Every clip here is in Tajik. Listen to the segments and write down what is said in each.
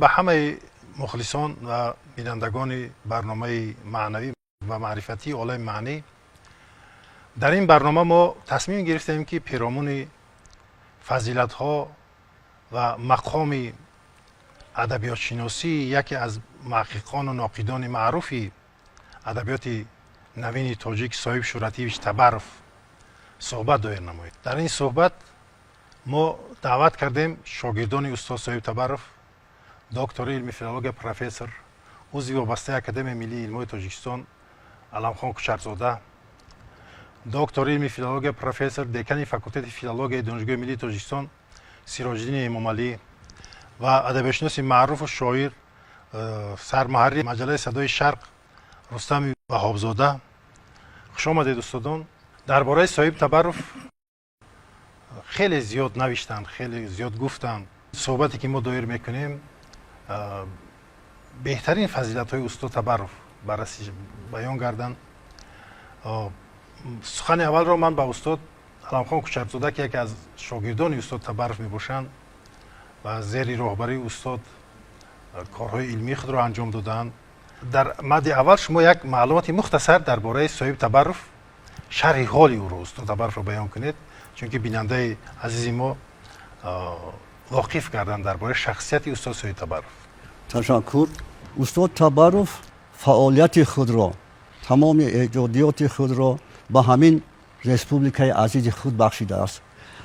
به همه مخلصان و بینندگان برنامه معنوی و معرفتی عالم معنی، در این برنامه ما تصمیم گرفتیم که پیرامون فضیلت ها و مقام ادبیات شناسی یکی از محققان و ناقدان معروفی ادبیات نوین تاجیک صاحب شوراتیویچ تبرف صحبت دایر نمایید. در این صحبت ما دعوت کردیم شاگردان استاد صاحب تبرف، دکتر علم فیلولوژی پروفسور، عضو وابسته اکادمی ملی علوم تاجیکستان علمخان کوچرزاده، دکتر علم فیلولوژی پروفسور، دکان فاکولته فیلولوژی دانشگاه ملی تاجیکستان سیراج‌الدین امامعلی و ادبیاتشناس معروف و شاعر سرمحرر مجله صدای شرق رستم وهابزاده. خوش آمدید استادان. درباره صاحب تبرف خیلی زیاد نوشتن، خیلی زیاد گفتن. صحبتی که ما دایر میکنیم بهترین فضیلت های استاد تبرف بررسی بیان کردن. سخن اول را من با استاد علمخان کوچرزاده که یکی از شاگردان استاد تبرف میباشند و زیر راهبری استاد کارهای علمی خود را انجام دادند. در مد اول شما یک معلومات مختصر درباره صاحب تبرف، شرح حال او را استاد تبرف را بیان کنید، چون که بیننده عزیز ما واقف کردن درباره شخصیت استاد صاحب تبرف. تشکر. استاد تبرف فعالیت خود را، تمام ایجادیات خود را به همین رسپوبلیکای عزیز خود بخشیده است.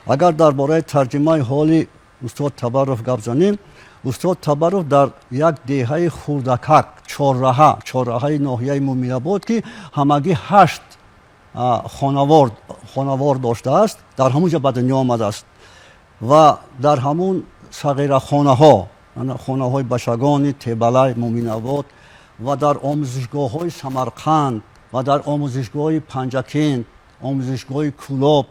اگر درباره ترجمه حال استاد تبرف گپ زنیم، استاد تبرف در یک دهه خوردکک چهارراهه ناحیه مومین‌آباد که همگی 8 خانوار داشته است، در همونجا به دنیا آمده است و در همون صغیر خانه های بشگان تبلای مومین‌آباد و در آموزشگاه های سمرقند و در آموزشگاه پنجکند، آموزشگاه کولاب،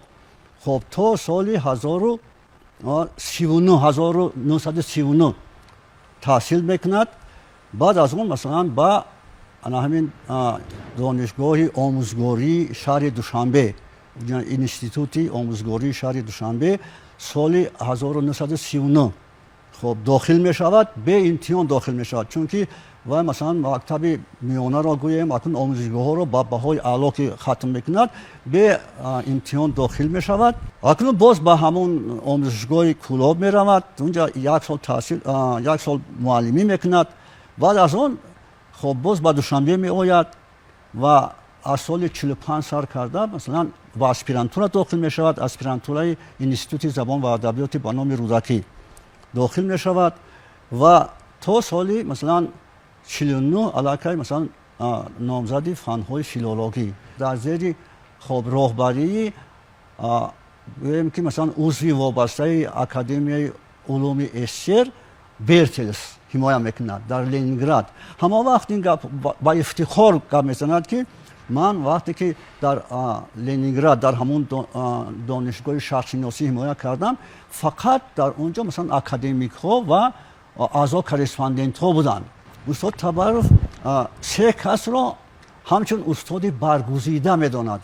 خب تا سال 1939 تحصیل میکند. بعد از اون مثلا با همین دانشگاه آموزگاری شهر دوشنبه، اینستیتوت آموزگاری شهر دوشنبه سال 1939 خب داخل می شود، به امتحان داخل می شود، چون که و مثلا مکتب میانه را گوییم اکنون آموزشگاه ها را با بهای اعلا که ختم میکند به امتحان داخل می شود. اکنون باز با همون آموزشگاه کولاب می رود، اونجا یک سال معلمی میکند. بعد از اون خب باز به دوشنبه می آید و از سال 45 سر کرده مثلا و اسپیرانتورا داخل می شود، اسپیرانتورای اینستیتوت زبان و ادبیات به نام رودکی داخل می شود و تا سالی مثلا 49 علاقه مثلا نامزدی فنهای فیلولوژی در زیر خب راهبری بگیم که مثلا عضو وابسته اکادمی علوم استر برتلس حمایت میکند در لنینگراد. همه وقت این با افتخار گپ میزند که من وقتی که در لنینگراد در همون دانشگاه شهرشناسی حمایت کردم، فقط در اونجا مثلا اکادمیک ها و اعضا کارسپاندنت ها بودند. استاد تبرف 3 کس را همچون استاد برگزیده میداند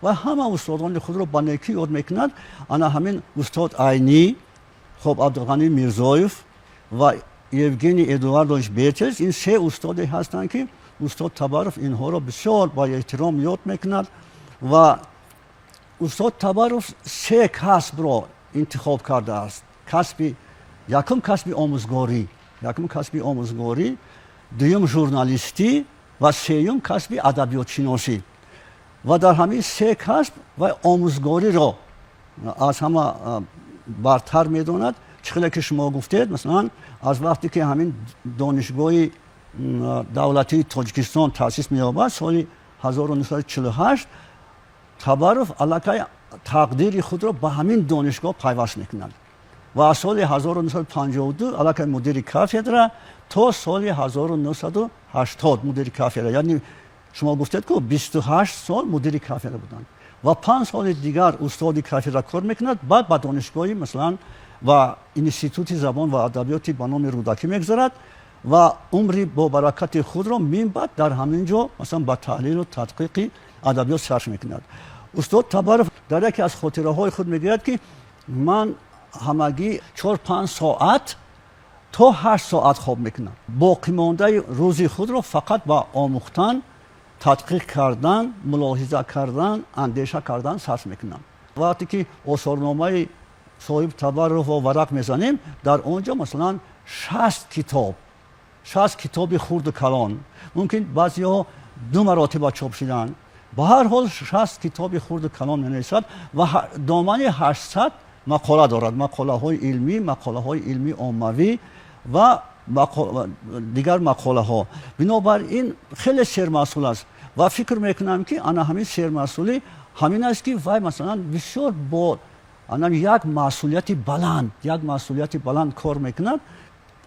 و همه استادان خود را با نیکی یاد میکند. انا همین استاد عینی، خب عبدالغنی میرزایف و یوگنی ادواردویچ برتلس، این 3 استادی هستند که استاد تبرف اینها را بسیار با احترام یاد میکند و استاد تبرف 3 کسب را انتخاب کرده است. یکم کسب آموزگاری، دوم ژورنالیستی و سوم کسب ادبیات شناسی و در همین 3 کسب و آموزگاری را از همه برتر میداند. چقدر که شما گفتید مثلا از وقتی که همین دانشگاه دولتی تاجیکستان تأسیس می‌یابد سال 1948 تبرف علاقه تقدیر خود را به همین دانشگاه پیوست می‌کند و از سال 1952 علاقه مدیر کافدره تا سال 1980 مدیر کافدره، یعنی شما گفتید که 28 سال مدیر کافدره بودند و 5 سال دیگر استاد کافدره کار می‌کند. بعد به دانشگاهی مثلا و اینستیتوت زبان و ادبیات به نام رودکی می‌گذارد و عمری با برکت خود را من بعد در همینجا مثلا با تحلیل و تدقیق ادبیات صرف می‌کند. استاد تبرف در یکی از خاطره های خود میگوید که من همگی 4-5 ساعت تا 8 ساعت خواب میکنن. باقی مانده روزی خود رو فقط با آموختن، تدقیق کردن، ملاحظه کردن، اندیشه کردن صرف میکنن. وقتی که آثارنامه صاحب تبرف و ورق میزنیم، در اونجا مثلا 60 کتاب خرد و کلان، ممکن بعضی‌ها 2 مراتب چاپ شدن، به هر حال 60 کتاب خرد و کلان می‌نویسد و دامنه 800 مقاله دارد، مقاله‌های علمی عاموی و دیگر مقاله‌ها. بنابراین خیلی سرمسئول است و فکر میکنم که انا همین سرمسئولی همین است که وای مثلا بسیار با یک مسئولیت بلند کار میکند.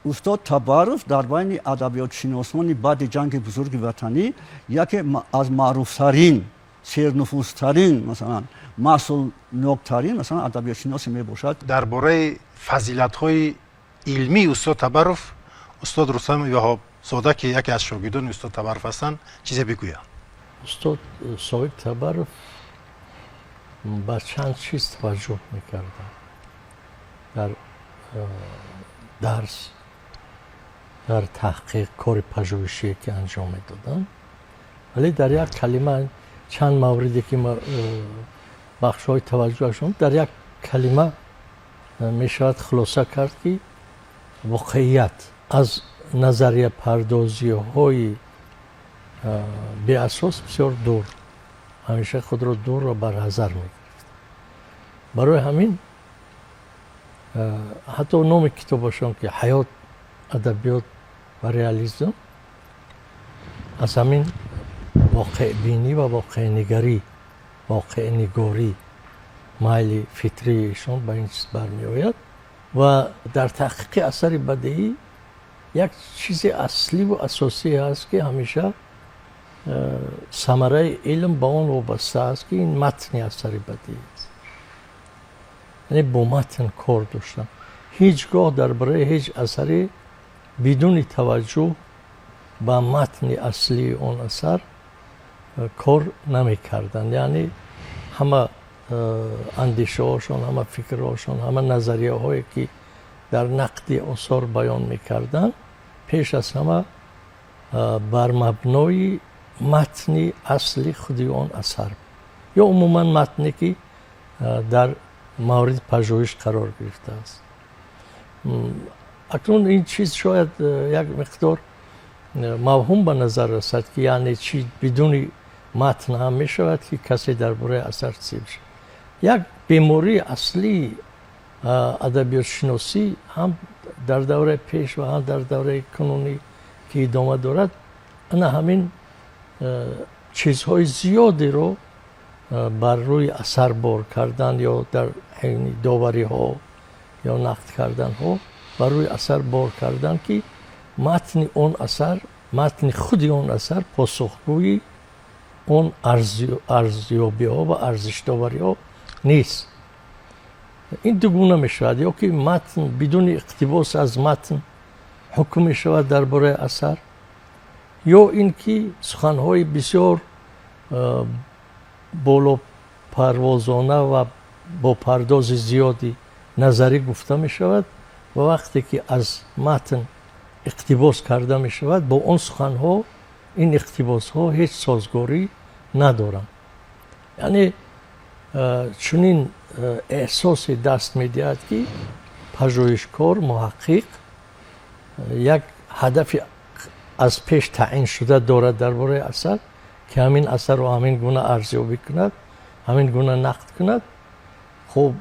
استاد تبرف در بین ادبیات شناسان بعد جنگ بزرگ وطنی یکی از معروفترین، سرنفوذترین، مثلا مسئول‌ترین مثلا ادبیات شناس میباشد. درباره فضیلت‌های علمی استاد تبرف، استاد رستم وهاب زاده که یکی از شاگردان استاد تبرف هستند چیزی بگوید. استاد صاحب تبرف به چند چیز توجه میکردن در درس، در تحقیق، کار پژوهشی که انجام میدادن. ولی در یک کلمه چند موردی که ما بخش‌های توجهشون در یک کلمه میشود خلاصه کرد که واقعیت از نظریه پردازی های بی اساس بسیار دور، همیشه خود را دور را بر حذر میگرفت. برای همین حتی نام کتابشون که حیات، ادبیات و ریالیسم، از همین واقع بینی و واقع نگاری، واقع نگاری مایل فطریشون به این چیز برمی آید. و در تحقیق اثر بدیعی یک چیز اصلی و اساسی هست که همیشه ثمره علم با اون وابسته است که این متن اثر بدیعی است. یعنی با متن کار داشتن، هیچگاه درباره هیچ اثری بدون توجه به متن اصلی اون اثر کار نمی کردن. یعنی همه اندیشه هاشون، همه فکر هاشون، همه نظریه هایی که در نقد آثار بیان می کردن پیش از همه بر مبنای متن اصلی خودی اون اثر یا عموما متنی که در مورد پژوهش قرار گرفته است. اکنون این چیز شاید یک مقدار موهوم به نظر رسد که یعنی چی بدون متن هم می شود که کسی درباره اثر چی بشه. یک بیماری اصلی ادبیات شناسی هم در دوره پیش و هم در دوره کنونی که ادامه دارد، انا همین چیزهای زیادی رو بر روی اثر بار کردن یا در حین داوری ها یا نقد کردن ها بر روی اثر بار کردن که متن اون اثر، متن خودی اون اثر پاسخگوی اون ارزیابی ها و ارزش داوری ها نیست. این دو گونه می شود، یا که متن بدون اقتباس از متن حکم می شود درباره اثر، یا اینکه سخنهای بسیار بالا پروازانه و با پرداز زیادی نظری گفته می شود و وقتی که از متن اقتباس کرده می شود با اون سخنها این اقتباس ها هیچ سازگاری ندارند. یعنی چنین احساس دست می دهد که پژوهشکار، محقق یک هدف از پیش تعیین شده دارد درباره اثر که همین اثر رو همین گونه ارزیابی کند، همین گونه نقد کند. خب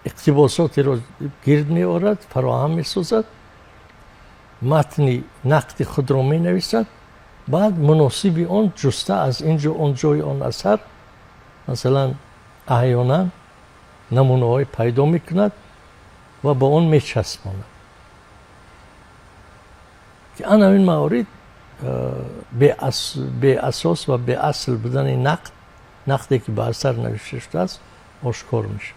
اقتباساتی رو گرد می آورد، فراهم می سازد، متن نقد خود رو می نویسد، بعد مناسب آن جسته از اینجا اونجای آن اثر مثلا احیانا نمونه های پیدا می کند و با اون می چسباند که آن همین موارد به اساس و به اصل بودن نقدی که به اثر نوشته شده است آشکار میشه.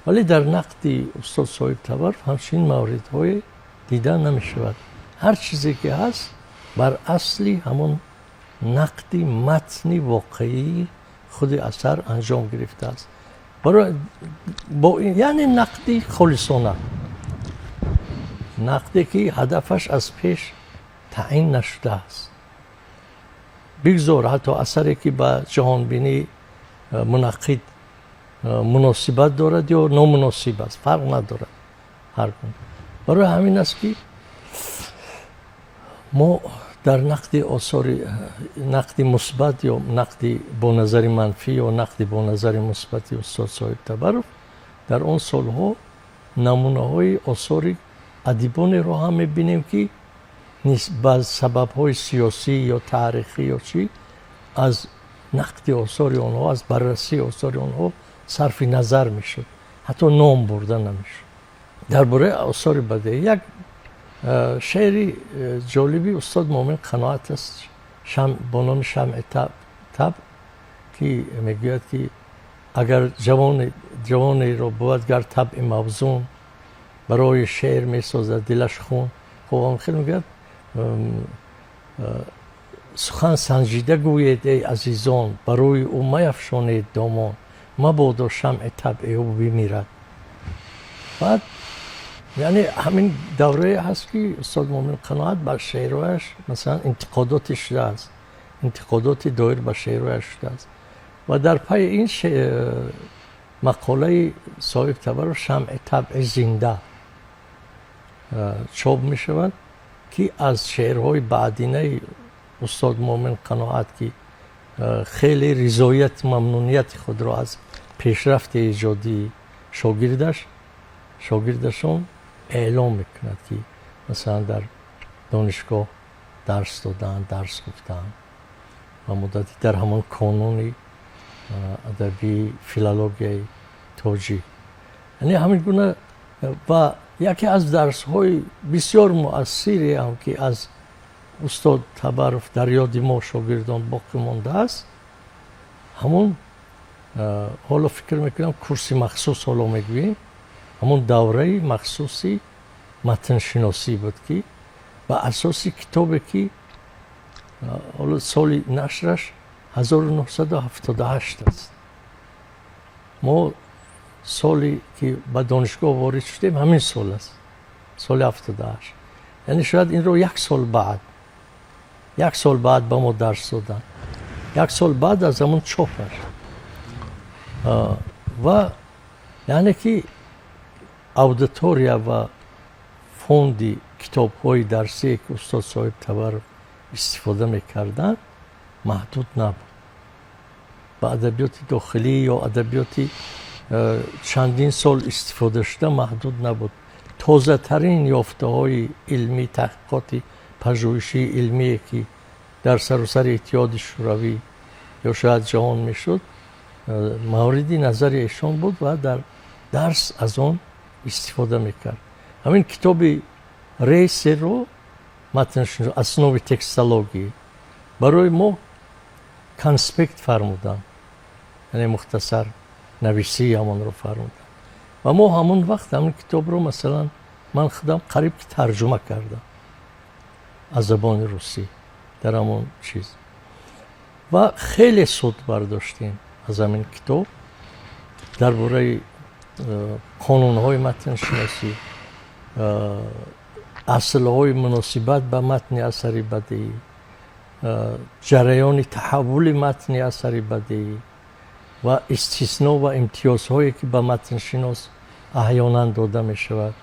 ولی در نقد استاد صاحب تبرف همچنین موردهای دیده نمی شود. هر چیزی که هست بر اصلی همون نقد متن واقعی خود اثر انجام گرفته است. یعنی نقدی خالصانه. نقدی که هدفش از پیش تعیین نشده است. بگذار حتی اثری که با جهانبینی منعقد مناسبت دارد یا نامناسب است، فرق ندارد هر گونه. برای همین است که ما در نقد آثار نقد مثبت یا نقد با نظر منفی یا نقد با نظر مثبت استاد صاحب تبرک در اون سالها نمونه های آثار ادیبان رو هم میبینیم که بعض سبب های سیاسی یا تاریخی یا چی از نقد آثار آنها، از بررسی آثار آنها صرف نظر میشد، حتی نام برده نمیشد. درباره آثار بدیعی یک شعری جالبی استاد مومن قناعت است با نام شمع تب که میگوید که اگر جوانی رو بود گر طبع موزون برای شعر میسازد دلش خون. خب هم خیلی میگوید سخن سنجیده گوید ای عزیزان برای او میفشانید دامان مبادا شمع طبع او بمیرد. بعد یعنی همین دوره هست که استاد مومن قناعت بر شعرهایش مثلا انتقادات شده است، انتقادات دایر بر شعرهایش شده است و در پای این مقاله صاحب تبرک شمع طبع زنده چاپ می شود که از شعرهای بعدینه استاد مومن قناعت که خیلی رضایت ممنونیت خود را از پیشرفت ایجادی شاگردشون اعلام میکند که مثلا در دانشگاه درس دادن، درس گفتن و مدتی در همان کانون ادبی فیلولوژی توجیه، یعنی همین گونه. و یکی از درس های بسیار مؤثری هم که از استاد تبرک در یاد ما شاگردان باقی مانده است، همون حالا فکر میکنم کورس مخصوص حالا میگوییم، همون دوره مخصوصی متن شناسی بود که و اساسی کتابی که حالا سال نشرش 1978 است. ما سالی که به دانشگاه وارد شدیم همین سال است، سال 78. یعنی شاید این رو یک سال بعد به ما درس دادن، یک سال بعد از همون چاپش. و یعنی که اودیتوریا و فوندی کتاب های درسی که استاد صاحب تبرک استفاده میکردن محدود نبود. با ادبیات داخلی یا ادبیات چندین سال استفاده شده محدود نبود. تازه ترین یافته های علمی، تحقیقات پژوهشی علمی که در سراسر اتحاد شوروی یا شاید جهان میشد موردی نظر ایشان بود و در درس از آن استفاده میکرد. همین کتاب ریس رو متنش اسنوی تکستولوژی برای ما کانسپکت فرمودن، یعنی مختصر نویسی همون رو فرمودن و ما همون وقت همین کتاب رو مثلا من خودم قریب که ترجمه کردم از زبان روسی در همون چیز و خیلی سود برداشتیم از همین کتاب درباره قانون‌های متن شناسی، اصل‌های مناسبت به متن اثری بدیعی، جریان تحول متن اثری بدیعی و استثناء و امتیازهایی که به متن شناس احیانا داده می شود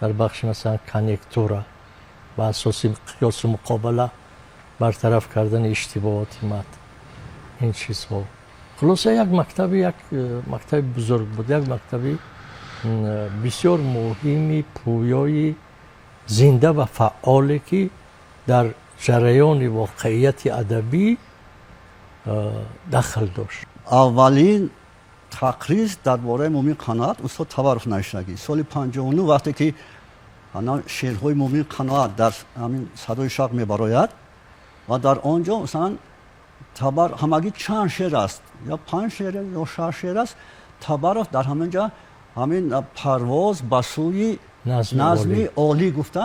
در بخش مثلا کنیکتورا و اساس قیاس و مقابله برطرف کردن اشتباهات متن، این چیزها. خلاصه یک مکتب بزرگ بود، یک مکتب بسیار مهمی، پویای، زنده و فعالی که در جریان واقعیت ادبی دخل داشت. اولین تقریض درباره مومن قناعت استاد تبرک نشنگی سال 59 وقتی که شعرهای مومن قناعت در همین صدای شق میبراید و در آنجا مثلا همگی چند شعر است یا 5 شعر یا 6 شعر است. تبرک در همینجا همین پرواز به سوی نظم عالی گفته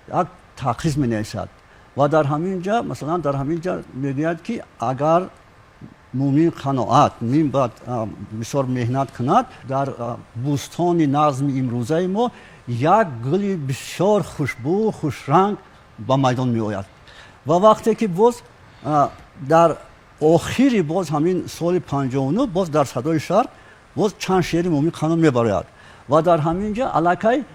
یک تقریض می نویسد و در همینجا مثلا در همینجا میگوید که اگر مومن قناعت بسیار مهنت کند در بوستان نظم امروزه ما یک گلی بسیار خوشبو خوش رنگ با میدان می آید و وقتی که باز در آخری باز همین سال 59 باز در صدای شهر باز چند شعر مومن خانم میبراید و در همینجا علاقه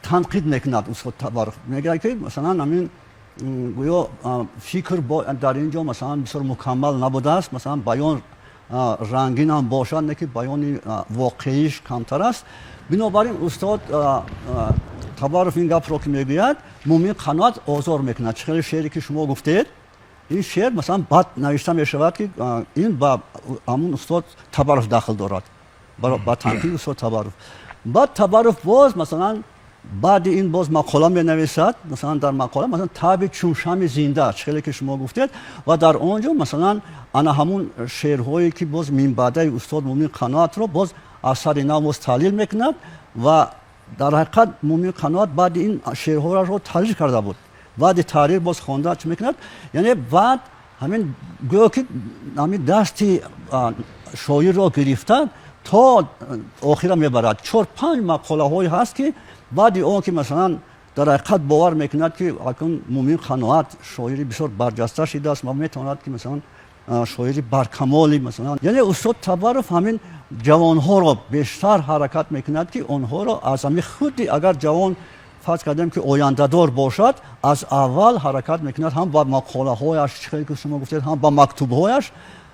تنقید میکند استاد تبارک میگه که مثلا همین گویا فکر در اینجا مثلا بسیار مکمل نبوده است، مثلا بیان رنگین هم باشد نه که بیان واقعیش کمتر است. بنابراین استاد تبارک این گپ را که میگوید مومن قناعت آزار میکند. چه شعری که شما گفتید این شعر مثلا بعد نوشته میشود که این با همون استاد تبارک داخل دارد با تنقید استاد تبارک. بعد تبارک باز مثلا بعد این باز مقاله می نویسد، مثلا در مقاله مثلا تاب چون شمع زنده چه که شما گفتید و در آنجا مثلا انا همون شعرهایی که باز من بعد استاد مومن قناعت رو باز اثر نو تحلیل میکند و در حقیقت مومن قناعت بعد این شعرها رو تحلیل کرده بود، بعد تحریر باز خوانده چه میکند، یعنی بعد همین گویا که همین دستی شاعر را گرفتن تا آخر میبرد. 4-5 مقاله هایی هست که بعد اون که مثلا در حقیقت باور میکند که اکنون مومن قناعت شاعری بسیار برجسته شده است و میتواند که مثلا شاعری برکمالی مثلا، یعنی استاد تبارک همین جوان ها را بیشتر حرکت میکند که آنها را از همین خودی اگر جوان فرض کردیم که آینده دار باشد از اول حرکت میکند، هم با مقاله هایش چیزی که شما گفتید هم با مکتوب هایش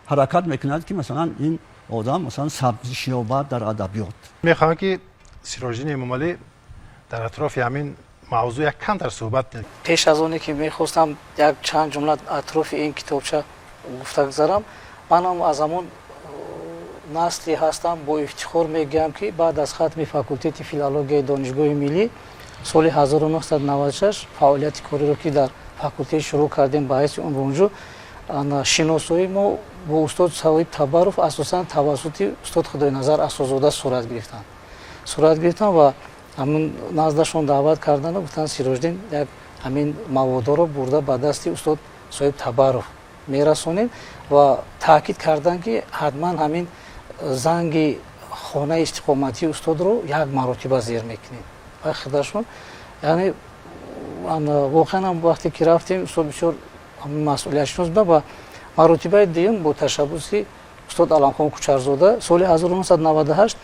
حرکت میکند که مثلا این آدم مثلا سبزی شیابد در ادبیات. میخوام که سیراجدین امام علی در اطراف همین موضوع یک کم در صحبت کنید. پیش از اونی که میخواستم یک چند جمله اطراف این کتابچه گفته گذارم، منم از همون نسلی هستم با افتخار میگم که بعد از ختم فاکولته فیلولوژی دانشگاه ملی سال 1996 فعالیت کاری رو که در فاکولته شروع کردیم با حیث عنوان شناسایی ما با استاد صاحب تبارک اساسا توسط استاد خداینظر اساس‌زاده صورت گرفتن و همون نزدشون دعوت کردن و گفتن سیراجدین یک همین مواد رو برده به دست استاد صاحب تبارک میرسونید و تاکید کردن که حتما همین زنگ خانه استقامتی استاد رو یک مرتبه زیر میکنید و خداشون. یعنی واقعا هم وقتی که رفتیم استاد بسیار مسئولیت شناس و مرتبه دیگه با تشبث استاد علمخان کوچرزاده سال 1998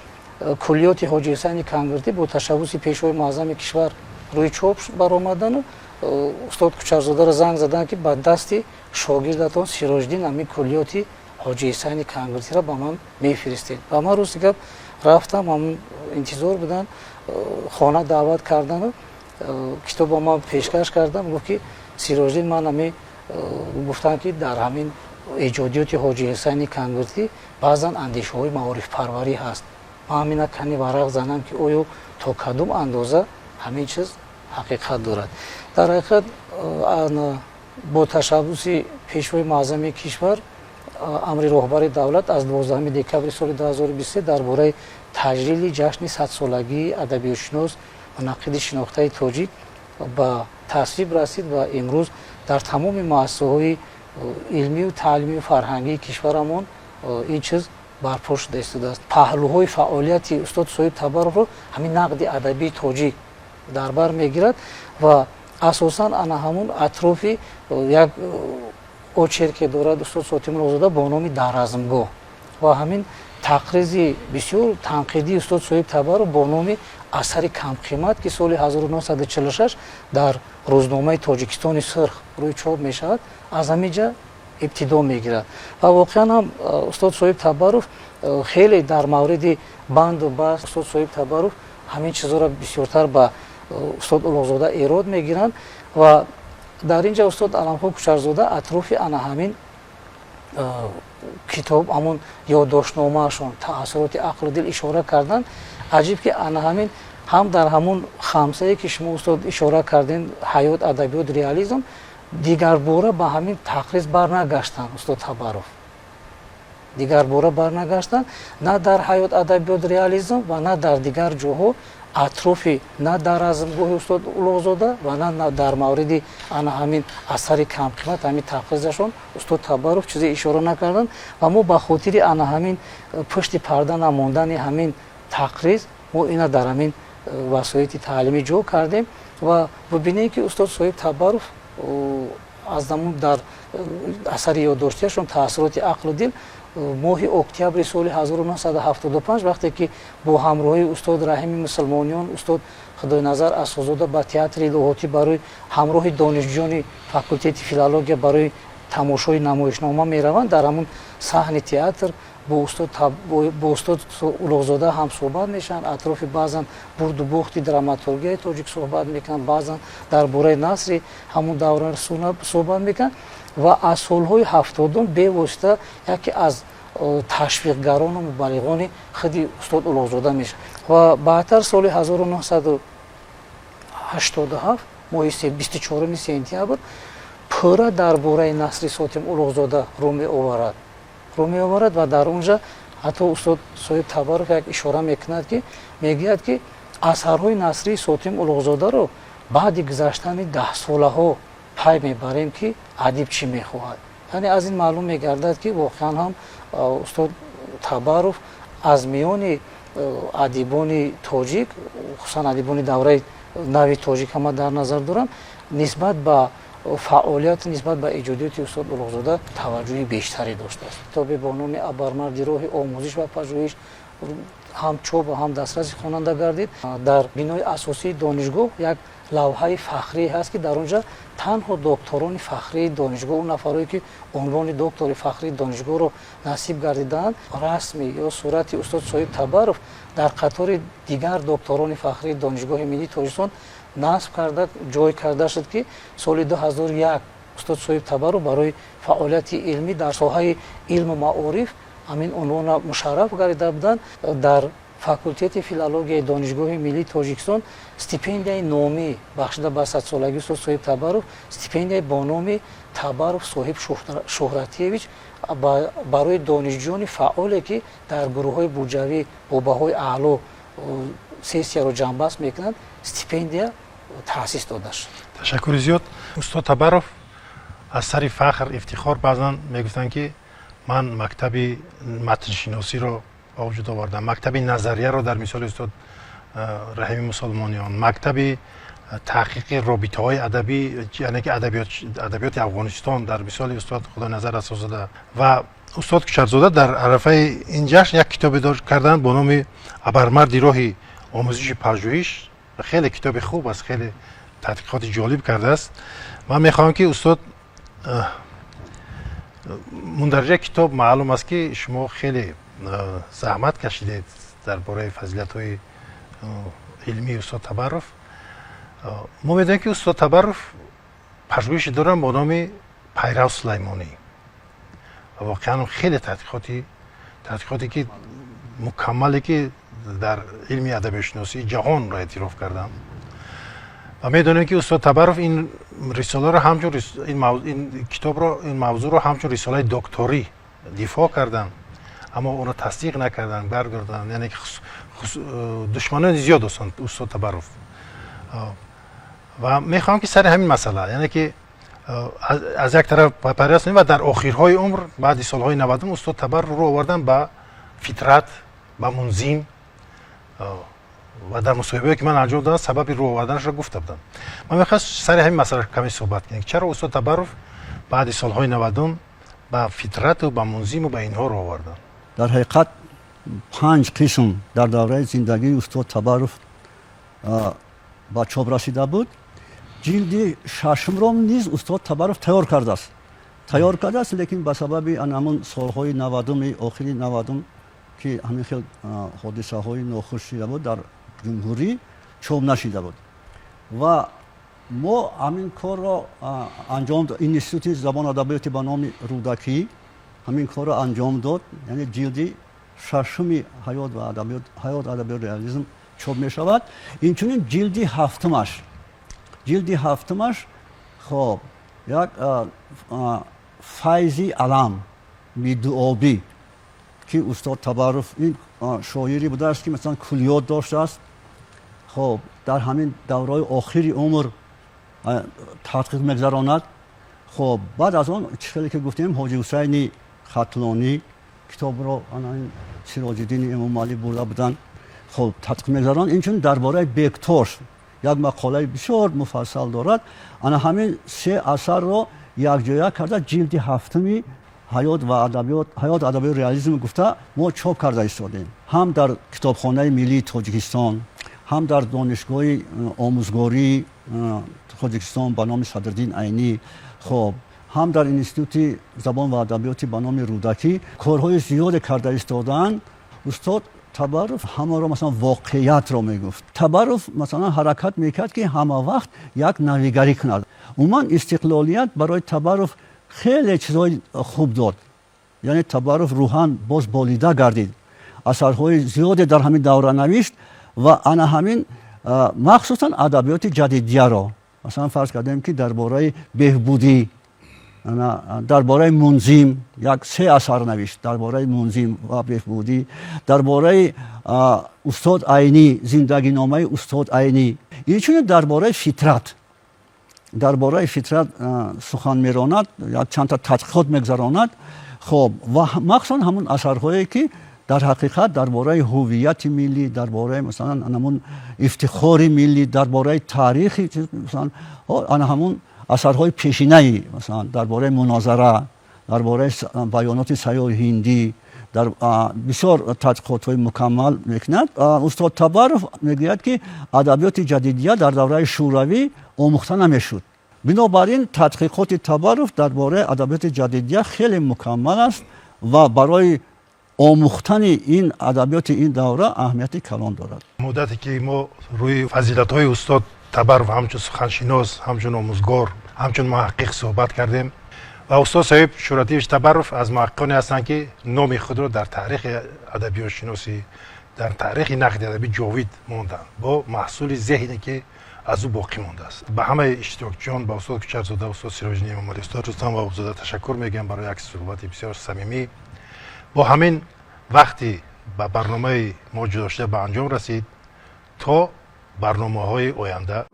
کلیات حاجی حسین کنگردی با تشبث پیشوای معظم کشور روی چوب برآمدن و استاد کوچرزاده را زنگ زدن که با دست شاگردتان سیراجدین همین کلیات حاجی حسین کنگردی را با من میفرستید و من روز دیگه رفتم همون انتظار بودن خانه دعوت کردن و کتاب با ما پیشکش کردم گفت که سیراجدین من همین گفتن که در همین ایجادیات حاجی حسین کنگردی بعضا اندیشه های معارف پروری هست. ما همین کنی ورق زنم که اویو تا کدوم اندازه همین چیز حقیقت دارد. در حقیقت با تشبث پیشوای معظم کشور امر رهبر دولت از 12 دکبر سال 2023 درباره تجلیل جشن 100 سالگی ادبیاتشناس و نقید شناخته تاجیک با تصویب رسید و امروز در تمام مؤسسه‌های علمی و تعلیمی و فرهنگی کشورمون این چیز برپا شده است. پهلوهای فعالیت استاد صاحب تبارک رو همین نقد ادبی تاجیک در بر میگیرد و اساساً انا همون اطراف یک اوچر که دارد استاد ساتیم روزاده با نام درازمگاه و همین تقریض بسیار تنقیدی استاد صاحب تبارک با نام اثر کم قیمت که سال 1946 در روزنامه تاجیکستان سرخ روی چاپ میشود از همینجا ابتدا میگیرد و واقعا هم استاد صاحب تبارک خیلی در مورد بند و بست استاد صاحب تبارک همین چیزا را بسیارتر با استاد الاغزاده ایراد میگیرند و در اینجا استاد علمخان کوچرزاده اطراف انا همین کتاب همون یادداشتنامه‌شون تاثیرات عقل و دل اشاره کردن. عجیب که انا همین هم در همون خمسه که شما استاد اشاره کردین حیات ادبیات ریالیسم دیگر باره با همین تقریض برنگشتن استاد تبارک دیگر باره برنگشتن نه در حیات ادبیات ریالیسم و نه در دیگر جاها اطراف نه در رزمگاه استاد الاغزاده و نه در مورد انا همین اثر کم قیمت همین تقریضشون استاد تبارک چیزی اشاره نکردن و ما به خاطر انا همین پشت پرده نموندن همین تقریض ما اینا در همین васоити таълимӣ ҷо кардем ва бибинем ки устод соҳиб Табаров аз замон дар асари ёддоштиашон таъссуроти ақлу дил моҳи октябри соли 1975 вақте ки бо ҳамроҳии устод Раҳими Мусулмониён, устод Худойназар Асозода ба театри илоҳотӣ барои ҳамроҳи донишҷӯёни факултети филология барои тамошои намоишнома мераванд. Дар ҳамон саҳни театр бо устод Улуғзода ҳам суҳбат мешаванд, атрофи баъзан бурду бохти драматургияи тоҷик суҳбат мекунанд, баъзан дар бораи насри ҳамон давра суҳбат мекунанд ва аз солҳои 70 бевосита яке аз ташвиқгарону мубаллиғони худи устод Улуғзода мешавад ва баъдтар соли 1987 моҳи 24 сентябр пурра дар бораи насри Сотим Улуғзода рӯ меоварад ва дар онҷа ҳатто устод соҳиб Табаров як ишора мекунад ки мегӯяд ки асарҳои насрии Сотим Улуғзодаро баъди гузаштани 10 солаҳо пай мебарем ки адиб чӣ мехоҳад. яъне аз ин маълум мегардад ки воқеан ҳам устод Табаров аз миёни адибони тоҷик, хусусан адибони давраи нави тоҷик ҳама дар назар дорам, нисбат ба фаъолият, нисбат ба иҷодиёти устод Улуғзода таваҷҷӯҳи бештаре доштааст. китобе бо номи Абармарди роҳи омӯзиш ва пажӯҳиш ҳам чоп ва ҳам дастрасӣ хонанда гардид. дар бинои асосии донишгоҳ як лавҳаи фахрӣ ҳаст ки дар он ҷа танҳо докторони фахрии донишгоҳ, он нафаре ки унвони доктори фахрии донишгоҳро насиб гардидаанд, расми ё сурати устод соҳиб Табаров дар қатори дигар докторони фахрии донишгоҳи миллии Тоҷикистон насб карда ҷой карда шуд ки соли 2001 устод соҳиб Табаров барои фаъолияти илмӣ дар соҳаи илму маориф ҳамин унвона мушарраф гардида буданд. дар факултети филологияи донишгоҳи миллии Тоҷикистон стипендияи номӣ бахшида ба садсолагии устод соҳиб Табаров, стипендияи бо номи Табаров соҳиб Шӯҳратиевич барои донишҷӯёни фаъоле ки дар гурӯҳҳои буҷавӣ бо баҳои аъло сессияро ҷамъбаст мекунанд, стипендия таъсис дода шуд. ташаккури зиёд. устод Табаров аз сари фахр, ифтихор баъзан мегуфтанд ки ман мактаби матншиносиро ба вуҷуд овардам, мактаби назарияро дар мисоли устод Раҳими Мусулмониён, мактаби таҳқиқи робитаҳои адабӣ, яъне ки адабиёти Афғонистон дар мисоли устод Худойназар Асозода ва устод Кушатзода дар арафаи ин ҷашн як китобе карданд бо номи Абармарди роҳи омӯзиши пажӯҳиш. хеле китоби хуб аст, хеле тадқиқоти ҷолиб кардааст. ман мехоҳам ки устод мундариҷаи китоб маълум аст ки шумо хеле заҳмат кашидед дар бораи фазилатҳои илмии устод Табаров. мо медонем ки устод Табаров пажӯҳиши доранд бо номи Пайрав Сулаймонӣ. воқеан хеле тадқиқоте ки мукаммале ки дар илми адабиётшиносии ҷаҳонро эътироф карданд. ва медонем ки устод Табаров ин рисоларо ҳамчун ин китобро, ин мавзӯъро ҳамчун рисолаи докторӣ дифоъ карданд, аммо оно тасдиқ накарданд, баргарданд. яъне ки душманони зиёд доштанд устод Табаров. ва мехоҳам ки сари ҳамин масъала, яъне ки аз як тараф пайраваст ва дар охирҳои умр баъди солҳои 90 устод Табаров рӯ овардан ба фитрат, ба мунзим ва дар мусоҳибае ки ман анҷом додам сабаби рӯ оварданашро гуфта будам. ман мехоҳам сари ҳамин масъала каме суҳбат кунем. чаро устод Табаров баъди солҳои 90 ба фитрату ба мунзиму ба инҳо рӯ оварданд? дар ҳақиқат 5 қисм дар давраи зиндагии устод Табаров ба чоп расида буд. ҷилди шашмро низ устод Табаров тайёр кардааст, лекин ба сабаби анамун солҳои 90 охири 90 ки ҳамин хел ҳодисаҳои нохуш шуда буд дар ҷумҳурӣ чоп нашида буд. ва мо ҳамин корро анҷом дод. Институти забону адабиёти ба номи Рӯдакӣ ҳамин корро анҷом дод, яъне ҷилди шашуми ҳаёт ва адабиёт реализм чоп мешавад. инчунин ҷилди ҳафтумаш хоб як файзи алам бидуобӣ ки устод Табаров ин шоири будааст ки масалан куллиёт доштааст. хоб дар ҳамин давраи охири умр таҳқиқ мегзаронад. хоб баъд аз он хеле ки гуфтем ҳоҷи Ҳусайни Хатлонӣ китобро Сироҷиддини Эмомалӣ бурда буданд خب تحقیق می‌گذارن این چون درباره بکتور یک مقاله بسیار مفصل دارد. انا همین سه اثر رو یک جا کرده جلد هفتمی حیات و ادبیات رئالیسم گفته ما چاپ کرده ایستادیم، هم در کتابخانه ملی تاجیکستان، هم در دانشگاه آموزگاری تاجیکستان به نام صدرالدین عینی، خب هم در انستیتوت زبان و ادبیات به نام رودکی کارهای زیاد کرده ایستادن. استاد تبرف همه را مثلا واقعیت را میگفت. تبرف مثلا حرکت میکرد که همه وقت یک نویگری کند. عموما استقلالیت برای تبرف خیلی چیزای خوب داد، یعنی تبرف روحان باز بالیده گردید، اثرهای زیادی در همین دوره نوشت و انا همین مخصوصا ادبیات جدیدیه را مثلا فرض کردیم که درباره بهبودی، درباره منظم یک سه اثر نوشت، درباره منظم و بهبودی، درباره استاد عینی زندگی نامه استاد عینی، اینچنین درباره فطرت سخن میراند، یک چند تا تحقیقات میگذراند. خب و مخصوصا همون اثرهایی که در حقیقت درباره هویت ملی، درباره مثلا همون افتخار ملی، درباره تاریخ، مثلا همون اثرهای پیشینه‌ای مثلا درباره مناظره، درباره بیانات سیاه هندی، در بسیار تحقیقات‌های مکمل میکند. استاد تبرف میگوید که ادبیات جدیدیه در دوره شوروی آموخته نمیشد، بنابراین تحقیقات تبرف درباره ادبیات جدیدیه خیلی مکمل است و برای آموختن این ادبیات این دوره اهمیت کلان دارد. مدتی که ما روی فضیلت‌های استاد تبرف همچون سخنشناس، همچون آموزگار، همچون محقق صحبت کردیم و استاد صاحب شوراتیویچ تبرف از محققانی هستند که نام خود را در تاریخ ادبیات شناسی، در تاریخ نقد ادبی جاوید ماندند با محصول ذهنی که از او باقی مانده است. به همه اشتراکچیان، به استاد کوچرزاده، استاد سیراجی امامی، استاد رستم و ابوزاده تشکر میگم برای یک صحبت بسیار صمیمی. با همین وقتی به برنامه ما داشته به انجام رسید. تا برنامه‌های آینده